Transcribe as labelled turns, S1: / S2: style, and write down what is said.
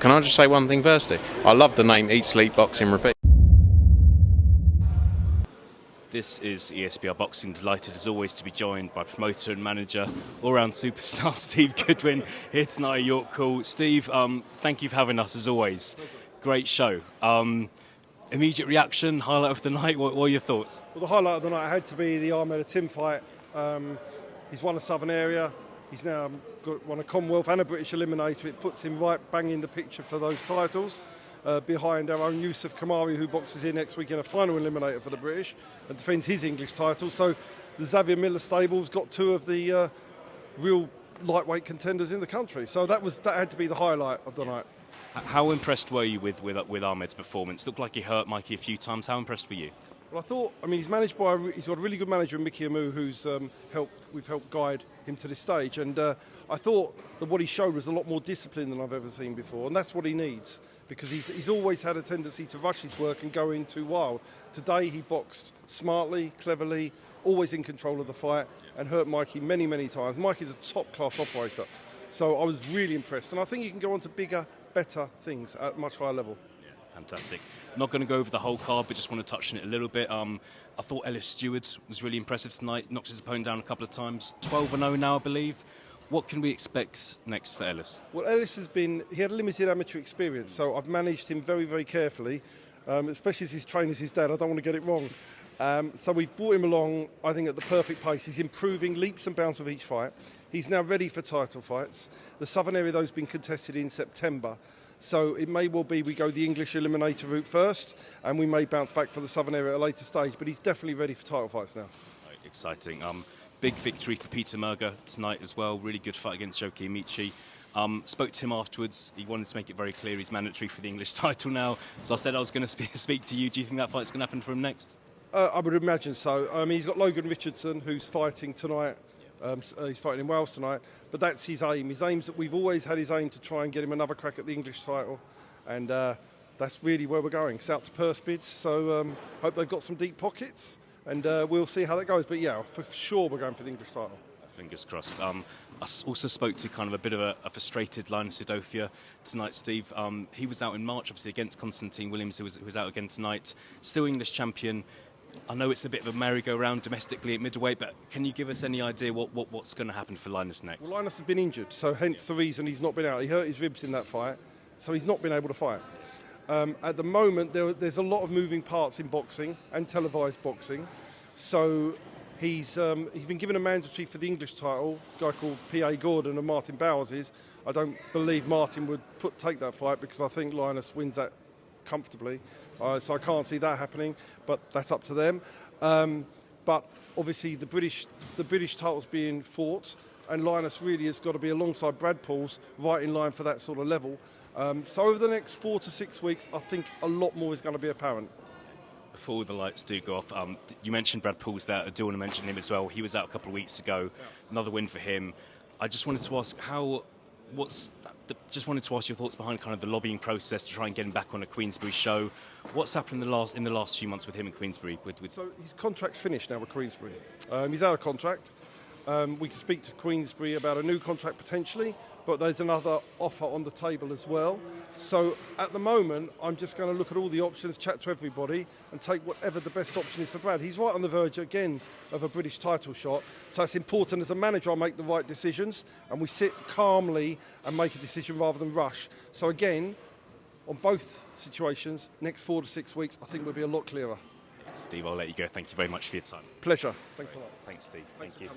S1: can I just say one thing firstly? I love the name Eat, Sleep, Boxing, Repeat.
S2: This is ESBR Boxing, delighted as always to be joined by promoter and manager, all-round superstar Steve Goodwin, here tonight at York Hall. Steve, thank you for having us as always. Great show. Immediate reaction, highlight of the night, what were your thoughts?
S3: Well, the highlight of the night had to be the Ahmed Tim fight. He's won a Southern Area, he's now won a Commonwealth and a British Eliminator. It puts him right bang in the picture for those titles. Behind our own Yusuf Kamari, who boxes here next week in a final eliminator for the British and defends his English title. So the Xavier Miller stable's got two of the real lightweight contenders in the country. So that had to be the highlight of the night.
S2: How impressed were you with Ahmed's performance? Looked like he hurt Mikey a few times. How impressed were you? Well,
S3: he's managed by he's got a really good manager in Mickey Amu, who's we've helped guide him to this stage. And I thought that what he showed was a lot more discipline than I've ever seen before, and that's what he needs, because he's always had a tendency to rush his work and go in too wild. Today he boxed smartly, cleverly, always in control of the fight, and hurt Mikey many, many times. Mikey's a top-class operator, so I was really impressed, and I think he can go on to bigger, better things at a much higher level.
S2: Fantastic. Not going to go over the whole card, but just want to touch on it a little bit. I thought Ellis Stewart was really impressive tonight, knocked his opponent down a couple of times. 12-0 now, I believe. What can we expect next for Ellis?
S3: Well, Ellis he had a limited amateur experience, so I've managed him very, very carefully, especially as his trainer's his dad. I don't want to get it wrong. So we've brought him along, I think, at the perfect pace. He's improving leaps and bounds with each fight. He's now ready for title fights. The Southern Area, though, has been contested in September. So it may well be we go the English eliminator route first, and we may bounce back for the Southern Area at a later stage. But he's definitely ready for title fights now.
S2: Right, exciting. Big victory for Peter Merger tonight as well. Really good fight against Shoki Amici. Spoke to him afterwards. He wanted to make it very clear he's mandatory for the English title now. So I said I was going to speak to you. Do you think that fight's going to happen for him next?
S3: I would imagine so. He's got Logan Richardson, who's fighting tonight. He's fighting in Wales tonight, but that's his aim. His aim's that we've always had his aim to try and get him another crack at the English title, and that's really where we're going. It's out to purse bids, so hope they've got some deep pockets, and we'll see how that goes. But yeah, for sure we're going for the English title.
S2: Fingers crossed. I also spoke to kind of a bit of a frustrated Linus Udofia tonight, Steve. He was out in March, obviously, against Constantine Williams, who was out again tonight. Still English champion. I know it's a bit of a merry-go-round domestically at middleweight, but can you give us any idea what's going to happen for Linus next?
S3: Well, Linus has been injured, so hence the reason he's not been out. He hurt his ribs in that fight, so he's not been able to fight. At the moment, there's a lot of moving parts in boxing and televised boxing, so he's been given a mandatory for the English title, a guy called P.A. Gordon and Martin Bowers is. I don't believe Martin would take that fight because I think Linus wins that comfortably. So I can't see that happening, but that's up to them. But obviously the British title's being fought, and Linus really has got to be alongside Brad Paul's right in line for that sort of level. So over the next 4 to 6 weeks, I think a lot more is going to be apparent.
S2: Before the lights do go off, you mentioned Brad Paul's there. I do want to mention him as well. He was out a couple of weeks ago. Yeah. Another win for him. I just wanted to ask just wanted to ask your thoughts behind kind of the lobbying process to try and get him back on a Queensbury show. What's happened in the last few months with him in Queensbury?
S3: So his contract's finished now with Queensbury. He's out of contract. We can speak to Queensbury about a new contract potentially, but there's another offer on the table as well. So at the moment, I'm just going to look at all the options, chat to everybody, and take whatever the best option is for Brad. He's right on the verge again of a British title shot, so it's important as a manager I make the right decisions, and we sit calmly and make a decision rather than rush. So again, on both situations, next 4 to 6 weeks, I think we'll be a lot clearer.
S2: Steve, I'll let you go. Thank you very much for your time.
S3: Pleasure. Thanks a lot.
S2: Thanks, Steve. Thank you.